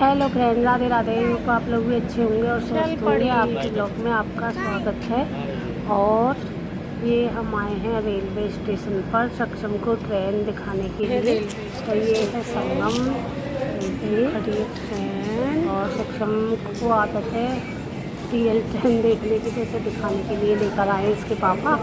Hello friend, Radhe Radhe. आप लोग भी अच्छे होंगे और स्वस्थ होंगे। आपके ब्लॉग में आपका स्वागत है। और ये हम आए हैं रेलवे स्टेशन पर सक्षम को ट्रेन दिखाने के लिए। तो ये है संगम खड़ी ट्रेन और सक्षम को आदत है रियल ट्रेन देखने की, तो उसे दिखाने के लिए लेकर आए इसके पापा।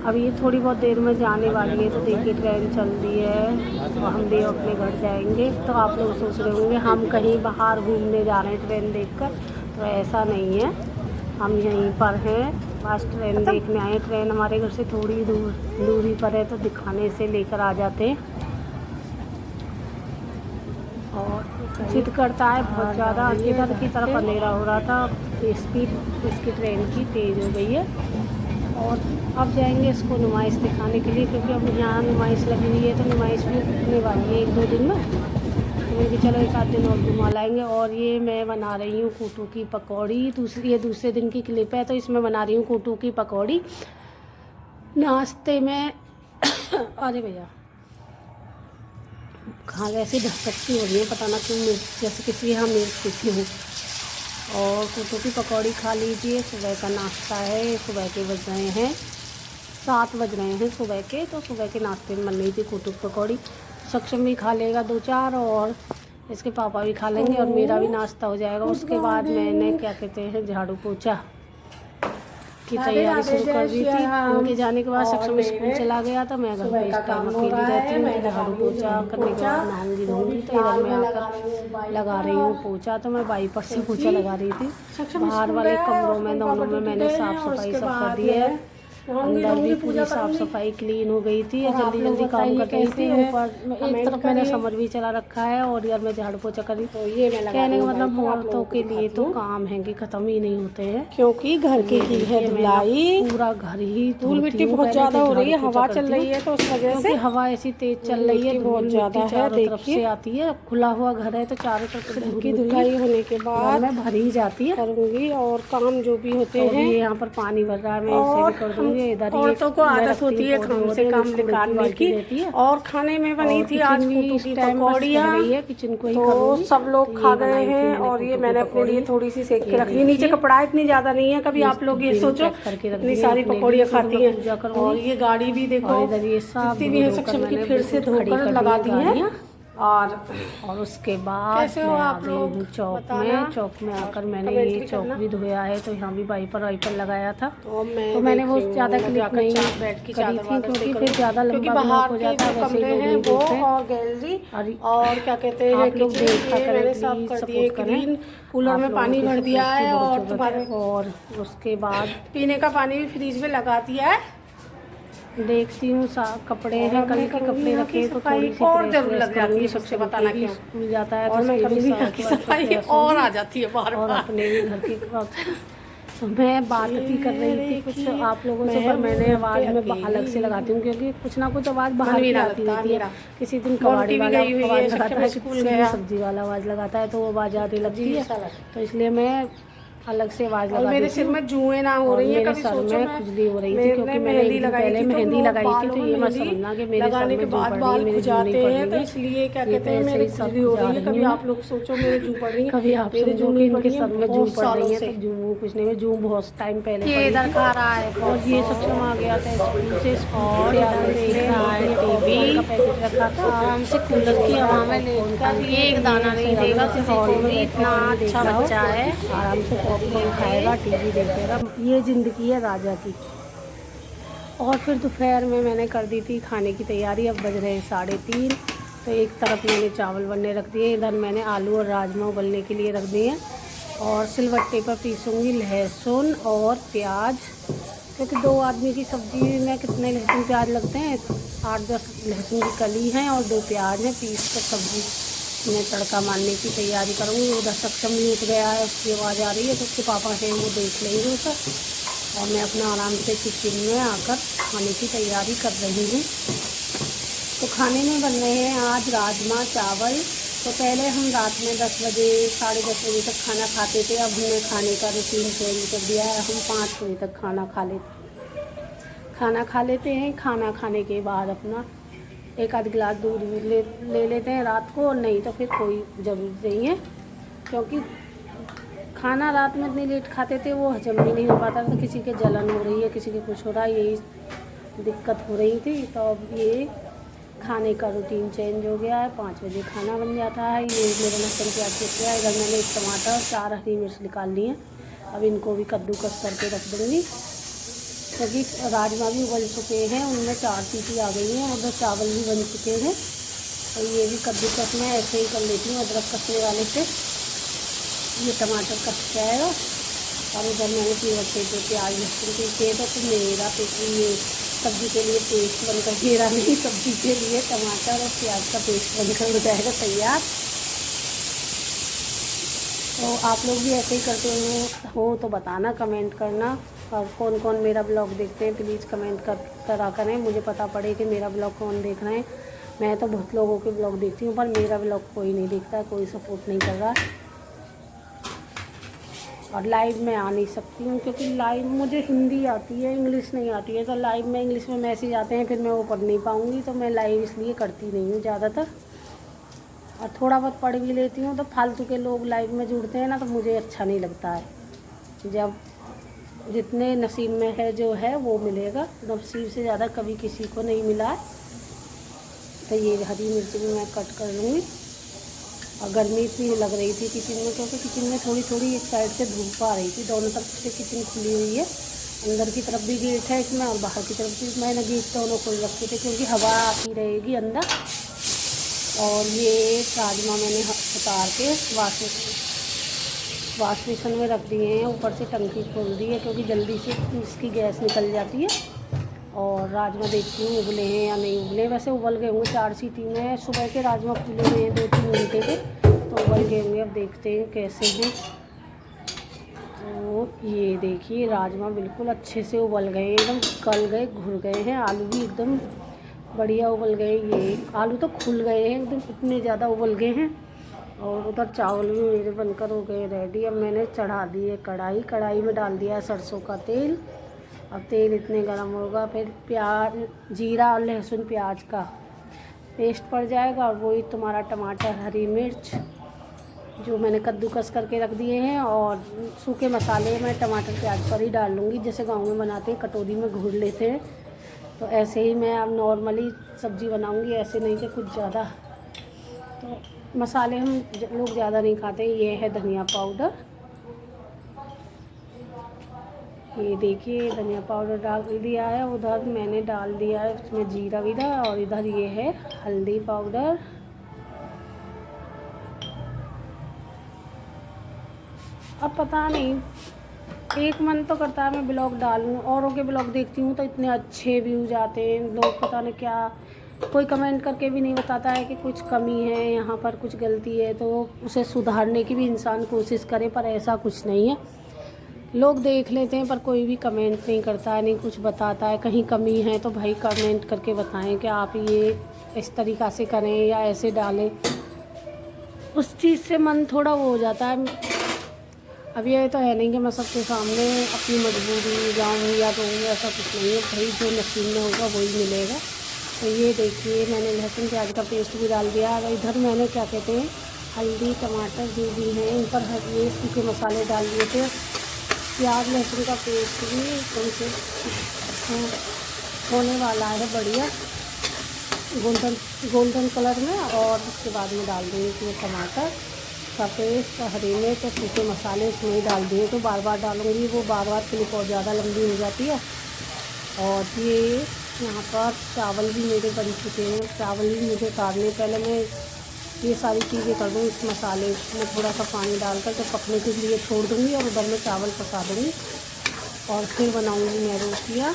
अब ये थोड़ी बहुत देर में जाने वाली है, तो देखिए ट्रेन चल रही है और हम भी अपने घर जाएंगे। तो आप लोग सोच रहे होंगे हम कहीं बाहर घूमने जा रहे हैं ट्रेन देखकर, तो ऐसा नहीं है। हम यहीं पर हैं, बस ट्रेन देखने आए। ट्रेन हमारे घर से थोड़ी दूरी पर है, तो दिखाने से लेकर आ जाते हैं। और जिद करता है बहुत ज़्यादा। इधर की तरफ अंधेरा हो रहा था, स्पीड इसकी ट्रेन की तेज़ हो गई है। और अब जाएंगे इसको नुमाइश दिखाने के लिए, क्योंकि अब यहाँ नुमाइश लगी हुई है, तो नुमाइश भी होने वाली है 1-2 दिन में। तो मैंने चलो 1-आध दिन और घुमा लाएंगे। और ये मैं बना रही हूँ कूटू की पकौड़ी। ये दूसरे दिन की क्लिप है, तो इसमें बना रही हूँ कूटू की पकौड़ी नाश्ते में। अरे भैया कहाँ वैसे धक्कती हो रही है, पता ना क्यों, मिर्च जैसे किसी यहाँ मिर्च पीती हूँ। और कूटू की पकौड़ी खा लीजिए, सुबह का नाश्ता है। सुबह के बज रहे हैं 7 बज रहे हैं सुबह के। तो सुबह के नाश्ते में बन रही थी कूटू की पकौड़ी। सक्षम भी खा लेगा 2-4 और इसके पापा भी खा लेंगे और मेरा भी नाश्ता हो जाएगा। उसके बाद मैंने क्या कहते हैं झाड़ू पोछा की तैयारी शुरू कर दी थी। उनके जाने के बाद सक्षम स्कूल चला गया, तो मैं घर पे इस टाइम अकेली रहती हूँ। झाड़ू पोछा करने के बाद नहाऊंगी धोऊंगी, तो इधर मैं आकर लगा रही हूँ पोछा। तो मैं वाइपर से पोछा लगा रही थी। बाहर वाले कमरों में दोनों में मैंने साफ़ सफाई सब कर दी है। अंदर भी पूरी साफ़ सफाई क्लीन हो गई थी। जल्दी जल्दी काम कर रही थी। ऊपर एक तरफ मैंने समर भी चला रखा है और इधर मैं झाड़ू पोछा कर रही। तो ये कहने का मतलब औरतों के लिए तो काम है कि ख़त्म ही नहीं होते हैं, क्योंकि घर की है धुलाई। पूरा घर ही धूल मिट्टी बहुत ज़्यादा हो रही है, हवा चल रही है, तो उस वजह से हवा ऐसी तेज चल रही है, बहुत ज़्यादा चारों तरफ से आती है। खुला हुआ घर है, तो चारों तरफ से घर की धुलाई होने के बाद मैं भरी जाती है करूँगी। और काम जो भी होते हैं, यहाँ पर पानी भर रहा है, मैं इसे भी कर दूँगी। औरतों को आदत होती है काम से काम निकालने की। और खाने में बनी थी आज कूटू की पकौड़ियाँ, किचन को ही तो सब लोग खा गए हैं। और ये मैंने अपने लिए थोड़ी सी सेक के रख ली। नीचे कपड़ा इतनी ज़्यादा नहीं है, कभी आप लोग ये सोचो इतनी सारी पकौड़ियाँ खाती हैं। और ये गाड़ी भी देखो जितनी भी है सक्षम की फिर से धोकर लगा दी है। और उसके बाद मैं आ गई हूँ चौक में। चौक में आकर मैंने ये चौक भी धोया है, तो यहाँ भी वाइपर लगाया था। तो मैंने वो ज़्यादा क्लिप नहीं करी थी, क्योंकि फिर ज़्यादा लंबा ब्लॉग हो जाता है। वैसे ही लोग नहीं देखते। और गैलरी और क्या कहते हैं, आप लोग देखा करें, सपोर्ट करें। कूलर में पानी भर दिया है और उसके बाद पीने का पानी भी फ्रिज में लगा दिया है। देखती हूँ कपड़े हैं, कल के कपड़े रखे तो थोड़ी सी और जरूर लग जाती है। सबसे बताना क्यों स्कूल जाता है, और मैं कभी भी घर की सफाई और आ जाती है बार बार। और अपने भी घर की तो मैं बात भी कर रही थी कुछ आप लोगों से, पर मैंने आवाज़ में अलग से लगाती हूँ, क्योंकि कुछ ना कुछ आवाज़ बाहर भी आती रहती है। किसी दिन कबाड़ी वाला आवाज़ लगाता है, किसी दिन सब्जी वाला आवाज़ लगाता है, तो वो आवाज़ आने लगती है। तो इसलिए मैं अलग से आवाज़ लगा। मेरे सिर में जुएं ना हो रही है, कभी सर में खुजली हो रही थी, क्योंकि मैंने एक दिन पहले मेहंदी लगाई थी। तो ये मत समझना कि मेरे सर में जू पड़ रही है, मेरे जू नहीं पड़ रही है, इसलिए क्या कहते हैं मेरी खुजली हो रही है। कभी आप लोग सोचो मेरे जू पड़ रही है, कभी आप मेरे जू नहीं, इनके सर में जू पड़ रही है। तो जू कुछ नहीं, जू बहुत टाइम पहले ये इधर खा रहा है। और ये सक्षम आ गया था स्कूल से, और देख रहा है टीवी का पैकेट रखा था आराम से कूलर की हवा में लेकर। एक दाना नहीं देगा किसी को भी, इतना अच्छा बच्चा है, आराम से पॉपकॉर्न खाएगा, टीवी देखेगा। ये ज़िंदगी है राजा की। और फिर दोपहर में मैंने कर दी थी खाने की तैयारी। अब बज रहे हैं 3:30। तो एक तरफ मैंने चावल बनने रख दिए, इधर मैंने आलू और राजमा उबलने के लिए रख दिए। और सिलबट्टे पर पीसूँगी लहसुन और प्याज, क्योंकि 2 आदमी की सब्ज़ी में कितने लहसुन प्याज लगते हैं। 8-10 लहसुन की कली हैं और 2 प्याज हैं। पीस कर सब्ज़ी मैं तड़का मारने की तैयारी करूँगी। उधर सक्षम भी उठ गया है, उसकी आवाज़ आ रही है, तो उसके पापा हैं वो देख लेंगे उसे। और मैं अपना आराम से किचन में आकर खाने की तैयारी कर रही हूँ। तो खाने में बन रहे हैं आज राजमा चावल। तो पहले हम रात में 10 बजे 10:30 बजे तक खाना खाते थे। अब हमने खाने का रूटीन चेंज कर दिया है, हम 5 बजे तक खाना खा लेते हैं। खाना खा लेते हैं। खाना खाने के बाद अपना एक आध गिलास दूध भी ले लेते हैं रात को, नहीं तो फिर कोई ज़रूरत नहीं है, क्योंकि खाना रात में इतनी लेट खाते थे वो हजम भी नहीं हो पाता था। किसी के जलन हो रही है, किसी के कुछ हो रहा है, यही दिक्कत हो रही थी। तो अब ये खाने का रूटीन चेंज हो गया है, 5 बजे खाना बन जाता है। ये मेरा लहसुन प्याज कट गया है। इधर मैंने एक टमाटर, 4 हरी मिर्च निकाल ली है। अब इनको भी कद्दूकस करके रख दूँगी, क्योंकि राजमा भी उबल चुके हैं, उनमें 4 सीटी आ गई हैं, उधर चावल भी बन चुके हैं। और ये भी कद्दूकस मैं ऐसे ही कर लेती हूँ अदरक कसने वाले से। ये टमाटर कस जाएगा और इधर मैंने फिर रखे थे प्याज लहसुन पीसे, तो मेरा ये सब्ज़ी के लिए पेस्ट बनकर, मेरा नहीं सब्ज़ी के लिए टमाटर और प्याज का पेस्ट बनकर हो जाएगा तैयार। तो आप लोग भी ऐसे ही करते हो तो बताना, कमेंट करना। और कौन कौन मेरा ब्लॉग देखते हैं प्लीज़ कमेंट करा करें, मुझे पता पड़े कि मेरा ब्लॉग कौन देख रहे हैं। मैं तो बहुत लोगों के ब्लॉग देखती हूँ, पर मेरा ब्लॉग कोई नहीं देखता, कोई सपोर्ट नहीं कर रहा। और लाइव में आ नहीं सकती हूँ, क्योंकि लाइव मुझे हिंदी आती है, इंग्लिश नहीं आती है। तो लाइव में इंग्लिश में मैसेज आते हैं, फिर मैं वो पढ़ नहीं पाऊँगी, तो मैं लाइव इसलिए करती नहीं हूँ ज़्यादातर। और थोड़ा बहुत पढ़ भी लेती हूँ, तो फालतू के लोग लाइव में जुड़ते हैं ना, तो मुझे अच्छा नहीं लगता है। जब जितने नसीब में है जो है वो मिलेगा, नसीब से ज़्यादा कभी किसी को नहीं मिला है। तो ये हरी मिर्च भी मैं कट कर लूँगी। और गर्मी इतनी लग रही थी किचन में, क्योंकि किचन में थोड़ी थोड़ी एक साइड से धूप आ रही थी, दोनों तरफ से किचन खुली हुई है। अंदर की तरफ भी गेट है इसमें और बाहर की तरफ भी मैंने गेट दोनों खोल रखे थे, क्योंकि हवा आती रहेगी अंदर। और ये राजमा मैंने उतार के वाश बेसन में रख दिए हैं, ऊपर से टंकी खोल दी है, क्योंकि जल्दी से इसकी गैस निकल जाती है। और राजमा देखती हूँ उबले हैं या नहीं उबले। वैसे उबल गए होंगे 4 सीटी में, सुबह के राजमा फूले हुए हैं 2-3 घंटे के, तो उबल गए होंगे। अब देखते हैं कैसे हैं। तो ये देखिए राजमा बिल्कुल अच्छे से उबल गए, एकदम गल गए, घुल गए हैं। आलू भी एकदम बढ़िया उबल गए, ये आलू तो खुल गए हैं एकदम, इतने ज़्यादा उबल गए हैं। और उधर चावल भी मेरे बनकर हो गए रेडी। अब मैंने चढ़ा दिए कढ़ाई में डाल दिया है सरसों का तेल। अब तेल इतने गर्म होगा, फिर प्याज, जीरा और लहसुन प्याज का पेस्ट पड़ जाएगा, और वही तुम्हारा टमाटर, हरी मिर्च जो मैंने कद्दूकस करके रख दिए हैं। और सूखे मसाले मैं टमाटर प्याज पर ही डाल लूँगी, जैसे गाँव में बनाते हैं, कटोरी में घूर लेते हैं। तो ऐसे ही मैं अब नॉर्मली सब्ज़ी बनाऊँगी, ऐसे नहीं कि कुछ ज़्यादा। तो मसाले हम लोग ज़्यादा नहीं खाते। ये है धनिया पाउडर, ये देखिए धनिया पाउडर डाल दिया है। उधर मैंने डाल दिया है उसमें जीरा वीरा, और इधर ये है हल्दी पाउडर। अब पता नहीं, एक मन तो करता है मैं ब्लॉग डालूं, औरों के ब्लॉग देखती हूँ तो इतने अच्छे व्यूज आते हैं, लोग पता नहीं क्या, कोई कमेंट करके भी नहीं बताता है कि कुछ कमी है यहाँ पर, कुछ गलती है, तो उसे सुधारने की भी इंसान कोशिश करे। पर ऐसा कुछ नहीं है, लोग देख लेते हैं पर कोई भी कमेंट नहीं करता है, नहीं कुछ बताता है। कहीं कमी है तो भाई कमेंट करके बताएं कि आप ये इस तरीक़ा से करें या ऐसे डालें, उस चीज़ से मन थोड़ा वो हो जाता है। अब ये तो है नहीं कि मैं सबके सामने अपनी मजबूरी जाऊँ या तो ऐसा कुछ नहीं है भाई, जो नसीब में होगा वही मिलेगा। तो ये देखिए मैंने लहसुन प्याज का पेस्ट भी डाल दिया। अब इधर मैंने क्या कहते हैं, हल्दी टमाटर जो भी हैं इन पर ये सूखे मसाले डाल दिए थे। प्याज लहसुन का पेस्ट भी एकदम से होने वाला है बढ़िया गोल्डन कलर में। और उसके बाद में डाल देंगे इसमें टमाटर का पेस्ट, हरी मिर्च और सूखे मसाले इसमें ही डाल दिए। तो बार बार डालूँगी, वो बार बार क्लिप और ज़्यादा लंबी हो जाती है। और ये यहाँ पर चावल भी मेरे बन चुके हैं, चावल भी मुझे उतारने, पहले मैं ये सारी चीज़ें कर दूँ। इस मसाले में थोड़ा सा पानी डालकर तो पकने के लिए छोड़ दूँगी, और उधर में चावल पका दूँगी, और फिर बनाऊँगी मैं रोटियाँ।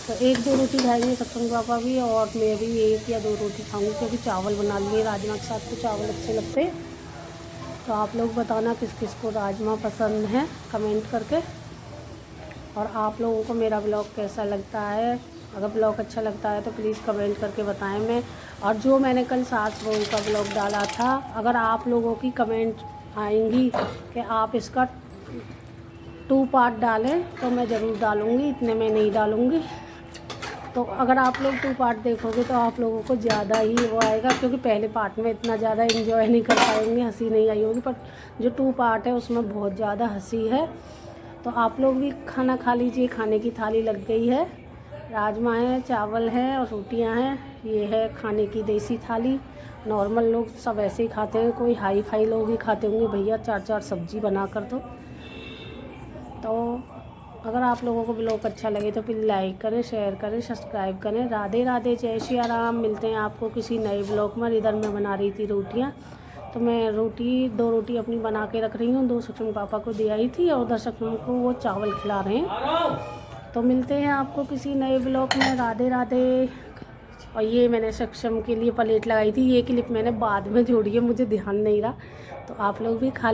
तो 1-2 रोटी खाएंगे सत्संग पापा भी, और मैं भी 1 या 2 रोटी खाऊँगी, क्योंकि चावल बना लिए राजमा के साथ, तो चावल अच्छे लगते हैं। तो आप लोग बताना किस किस को राजमा पसंद है कमेंट करके, और आप लोगों को मेरा ब्लॉग कैसा लगता है। अगर ब्लॉग अच्छा लगता है तो प्लीज़ कमेंट करके बताएं। मैं और जो मैंने कल सास बहू का ब्लॉग डाला था, अगर आप लोगों की कमेंट आएंगी कि आप इसका 2 पार्ट डालें तो मैं ज़रूर डालूँगी, इतने में नहीं डालूँगी। तो अगर आप लोग 2 पार्ट देखोगे तो आप लोगों को ज़्यादा ही वो आएगा, क्योंकि पहले पार्ट में इतना ज़्यादा एंजॉय नहीं कर पाएंगे, हंसी नहीं आई होगी, पर जो 2 पार्ट है उसमें बहुत ज़्यादा हंसी है। तो आप लोग भी खाना खा लीजिए। खाने की थाली लग गई है, राजमा है, चावल है और रोटियां हैं। ये है खाने की देसी थाली। नॉर्मल लोग सब ऐसे ही खाते हैं, कोई हाई फाई लोग ही खाते होंगे भैया 4-4 सब्जी बना कर। तो अगर आप लोगों को ब्लॉग अच्छा लगे तो प्लीज़ लाइक करें, शेयर करें, सब्सक्राइब करें। राधे राधे, जय श्री राम। मिलते हैं आपको किसी नए ब्लॉग में। इधर मैं बना रही थी रोटियां, तो मैं 2 रोटी अपनी बना के रख रही हूँ। 2 सक्षम पापा को दे आई थी और उधर सक्षम को वो चावल खिला रहे हैं। तो मिलते हैं आपको किसी नए ब्लॉग में। राधे राधे। और ये मैंने सक्षम के लिए प्लेट लगाई थी, ये क्लिप मैंने बाद में जोड़ी है, मुझे ध्यान नहीं रहा। तो आप लोग भी खा